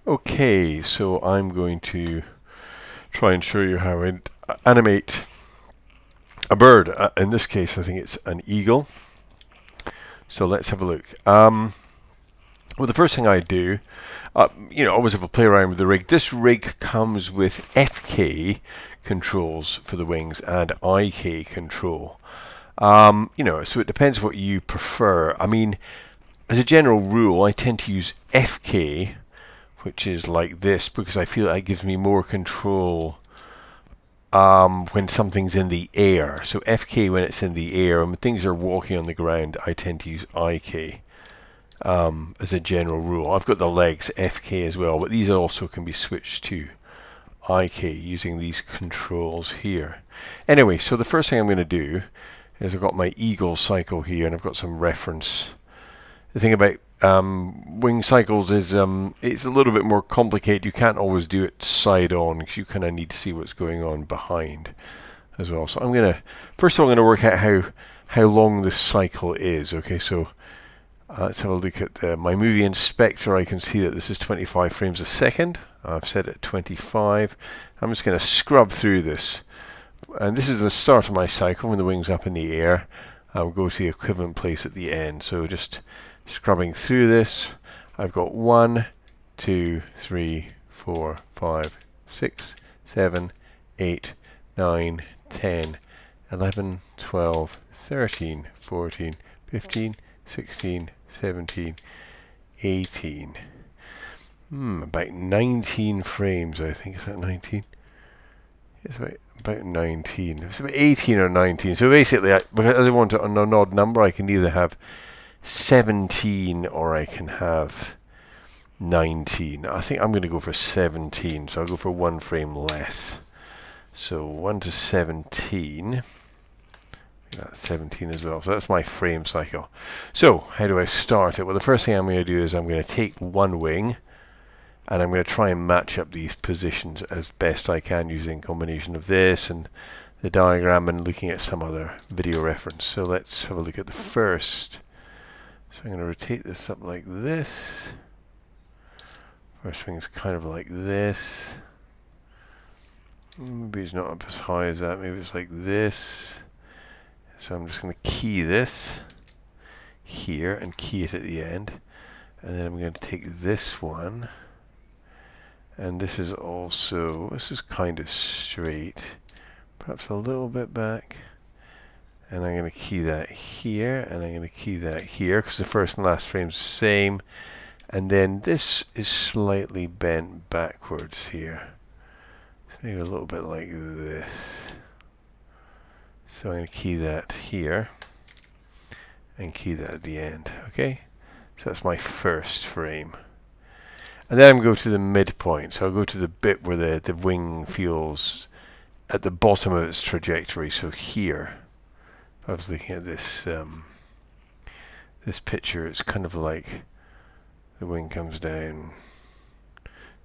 Okay, so I'm going to try and show you how I animate a bird. In this case, I think it's an eagle. So let's have a look. Well, the first thing I do, always have a play around with the rig. This rig comes with FK controls for the wings and IK control. So it depends what you prefer. I mean, as a general rule, I tend to use FK, which is like this, because I feel that gives me more control when something's in the air. So FK when it's in the air, and when things are walking on the ground, I tend to use IK as a general rule. I've got the legs FK as well, but these also can be switched to IK using these controls here. Anyway, so the first thing I'm going to do is I've got my eagle cycle here, and I've got some reference. The thing about wing cycles is it's a little bit more complicated. You can't always do it side on because you kind of need to see what's going on behind as well. So I'm gonna first of all I'm gonna work out how long this cycle is. Okay, so let's have a look at my movie inspector. I can see that this is 25 frames a second. I've set it 25. I'm just going to scrub through this, and this is the start of my cycle when the wing's up in the air. I'll go to the equivalent place at the end. So just scrubbing through this, I've got 1, 2, 3, 4, 5, 6, 7, 8, 9, 10, 11, 12, 13, 14, 15, 16, 17, 18. About 19 frames, I think. Is that 19? It's about 19. It's about 18 or 19. So basically, because I want it on an odd number, I can either have 17 or I can have 19. I think I'm going to go for 17, so I'll go for 1 frame less. So 1 to 17. That's 17 as well. So that's my frame cycle. So how do I start it? Well, the first thing I'm going to do is I'm going to take one wing, and I'm going to try and match up these positions as best I can using a combination of this and the diagram and looking at some other video reference. So let's have a look at the first. So I'm going to rotate this up like this. First wing's kind of like this. Maybe it's not up as high as that. Maybe it's like this. So I'm just going to key this here and key it at the end. And then I'm going to take this one. And this is kind of straight. Perhaps a little bit back. And I'm going to key that here, and I'm going to key that here, because the first and last frame's the same. And then this is slightly bent backwards here. So maybe a little bit like this. So I'm going to key that here, and key that at the end, okay? So that's my first frame. And then I'm going to go to the midpoint. So I'll go to the bit where the wing feels at the bottom of its trajectory, so here. I was looking at this this picture. It's kind of like the wing comes down.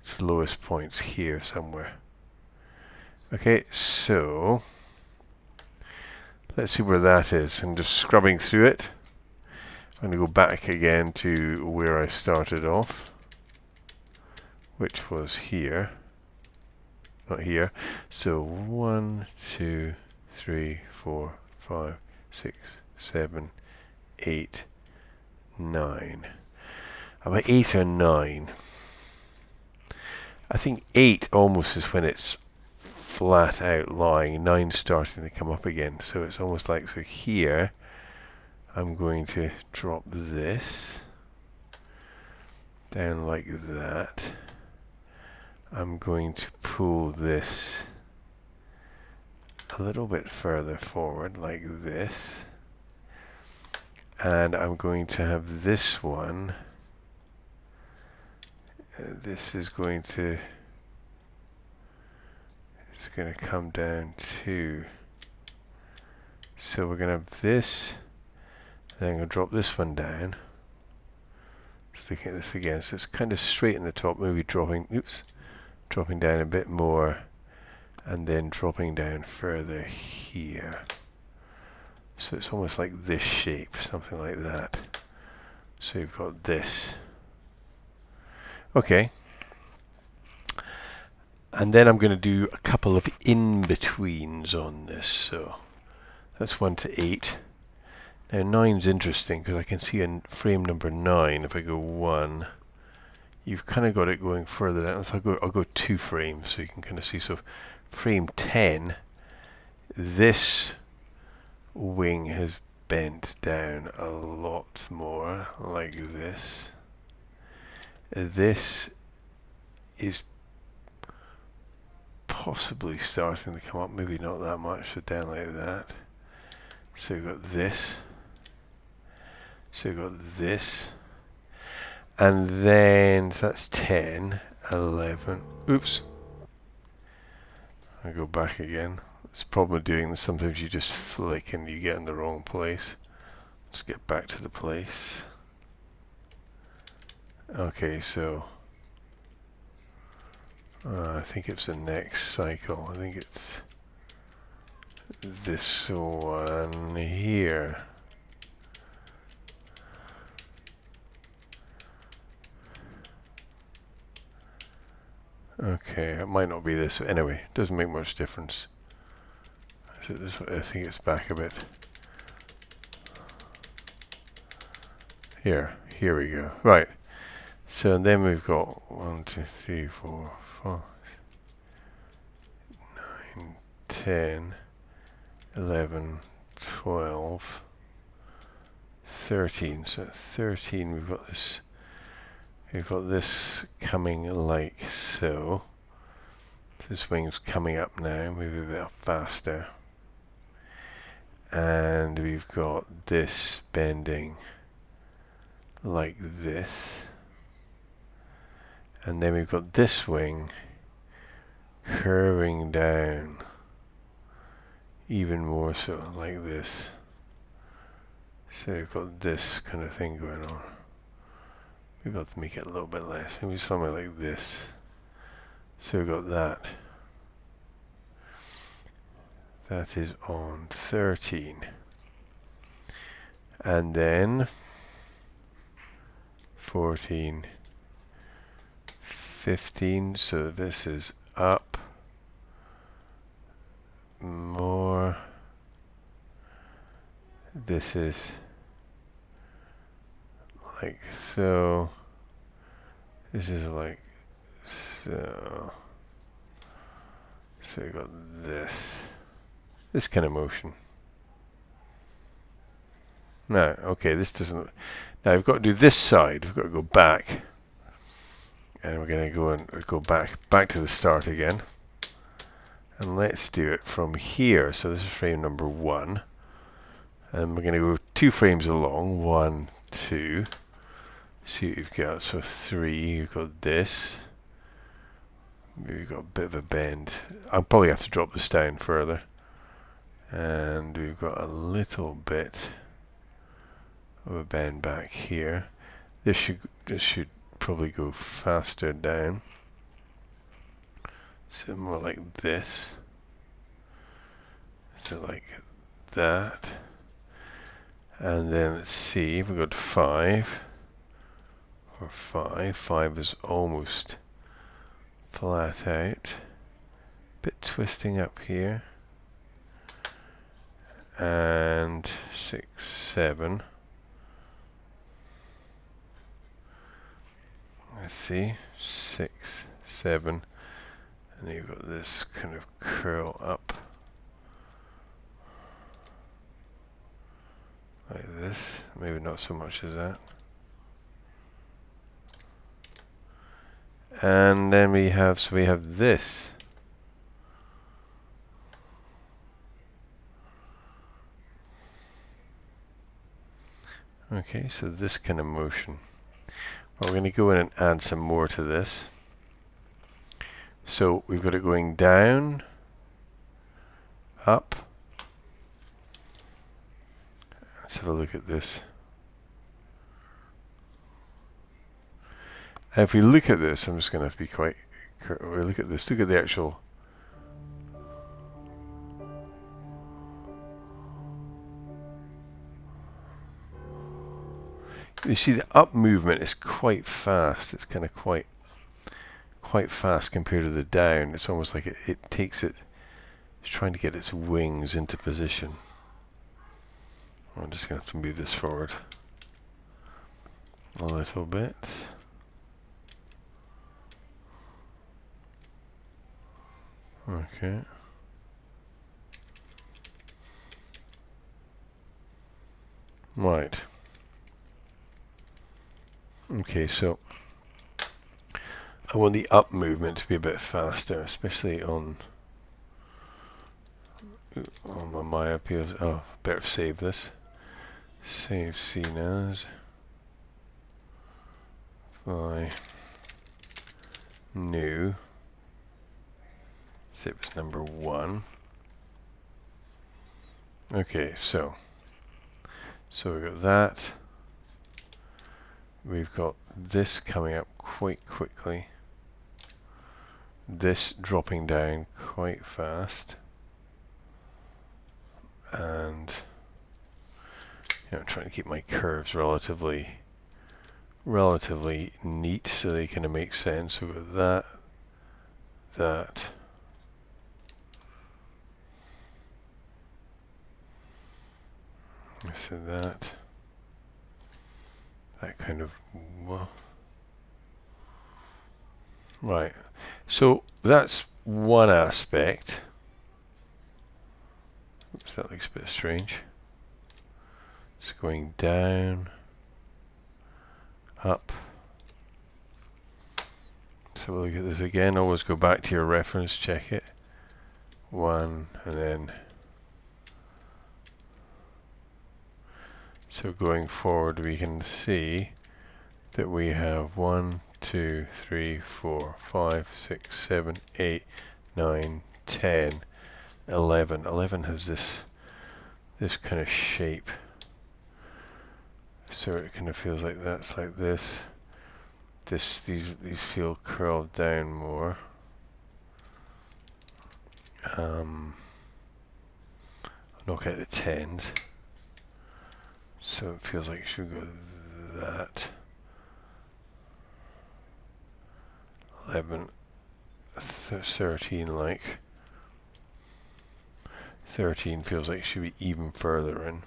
Its lowest point's here somewhere. Okay, so let's see where that is. I'm just scrubbing through it. I'm going to go back again to where I started off, which was here. Not here. So 1, 2, 3, 4, 5, 6, 7, 8, 9. About 8 or 9. I think 8 almost is when it's flat out lying. 9 starting to come up again. So it's almost like, so here I'm going to drop this down like that. I'm going to pull this a little bit further forward like this, and I'm going to have this one, this is going to, it's going to come down too. So we're going to have this, and then I'm going to drop this one down. Just looking at this again, so it's kind of straight in the top, maybe dropping down a bit more, and then dropping down further here. So it's almost like this shape, something like that. So you've got this. Okay. And then I'm going to do a couple of in-betweens on this. So that's 1 to 8. Now 9's interesting because I can see in frame number 9, if I go 1, you've kind of got it going further down. So I'll go 2 frames so you can kind of see. So frame 10, this wing has bent down a lot more, like this. This is possibly starting to come up, maybe not that much, so down like that. So we've got this. So we've got this. And then, so that's 10, 11. Oops. I go back again. It's the problem with doing this, sometimes you just flick and you get in the wrong place. Let's get back to the place. Okay, so I think it's the next cycle. I think it's this one here. Okay, it might not be this. Anyway, it doesn't make much difference. So this, I think it's back a bit. Here we go. Right. So then we've got 1, 2, 3, 4, 5, 9, 10, 11, 12, 13. So at 13 we've got this. We've got this coming like so. This wing's coming up now, maybe a bit faster. And we've got this bending like this. And then we've got this wing curving down even more so, like this. So we've got this kind of thing going on. We've got to make it a little bit less, maybe something like this. So we've got that. That is on 13. And then 14, 15, so this is up more. This is like so. This is like so. So you got this kind of motion. Now, okay, this doesn't. Now we've got to do this side. We've got to go back, and we're going to go and go back to the start again. And let's do it from here. So this is frame number 1, and we're going to go 2 frames along. 1, 2. See what you've got. So 3. You've got this. We've got a bit of a bend. I'll probably have to drop this down further. And we've got a little bit of a bend back here. This should probably go faster down. So more like this. So like that. And then let's see, we've got 5. Or 5. 5 is almost flat out. Bit twisting up here. And 6, 7. Let's see, 6, 7, and then you've got this kind of curl up like this, maybe not so much as that. And then we have this. Okay, so this kind of motion. Well, we're going to go in and add some more to this. So we've got it going down, up. Let's have a look at this. And if we look at this, I'm just going to have to be quite careful. Look at this. Look at the actual. You see the up movement is quite fast. It's kind of quite quite fast compared to the down. It's almost like it takes it, it's trying to get its wings into position. I'm just going to have to move this forward a little bit. Okay. Right. Okay, so I want the up movement to be a bit faster, especially on my Maya appeals. Oh, better save this. Save scene as by new. Say it was number 1. Okay, so we've got that. We've got this coming up quite quickly. This dropping down quite fast. And I'm trying to keep my curves relatively neat so they kind of make sense. So we've got that. So that kind of, well, right. So that's one aspect. Oops, that looks a bit strange. It's going down, up. So we'll look at this again. Always go back to your reference, check it. 1, and then. So going forward, we can see that we have 1, 2, 3, 4, 5, 6, 7, 8, 9, 10, 11. 11 has this kind of shape. So it kind of feels like that's like this. These feel curled down more. Knock out the 10s. So it feels like it should go that. 11, 13 like. 13 feels like it should be even further in.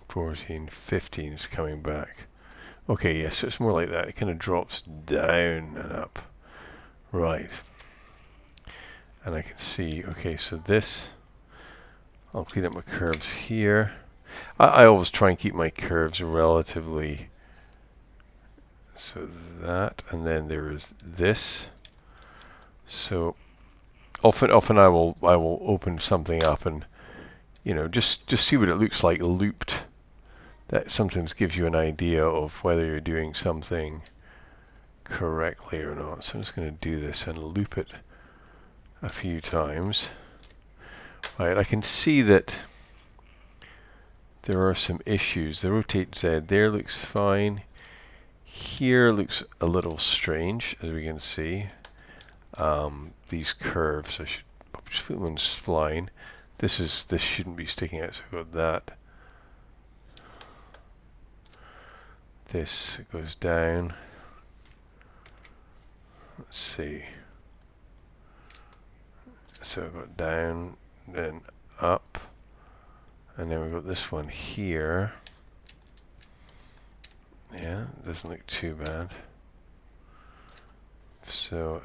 $14, $15 is coming back. Okay, yes, so it's more like that. It kind of drops down and up. Right. And I can see, okay, so this, I'll clean up my curves here. I always try and keep my curves relatively, so that, and then there is this. So often I will open something up and, just see what it looks like looped. That sometimes gives you an idea of whether you're doing something correctly or not. So I'm just going to do this and loop it a few times. Right, I can see that there are some issues. The rotate Z there looks fine. Here looks a little strange, as we can see. These curves, I should just put them in spline. This shouldn't be sticking out, so we've got that. This goes down. Let's see. So we've got down, then up, and then we've got this one here. Yeah, doesn't look too bad. So,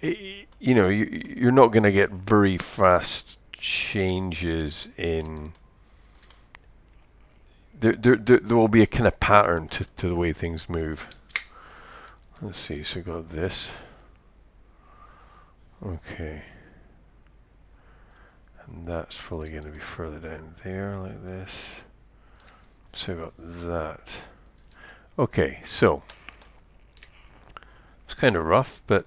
you're not going to get very fast changes in. There will be a kind of pattern to the way things move. Let's see. So we've got this. Okay. And that's probably going to be further down there, like this. So we've got that. Okay, so it's kind of rough, but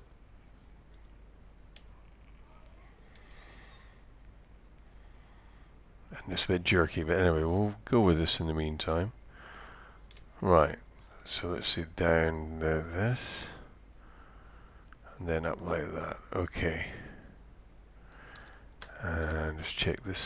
and it's a bit jerky, but anyway, we'll go with this in the meantime. Right, so let's see, down this, and then up like that. Okay. And just check this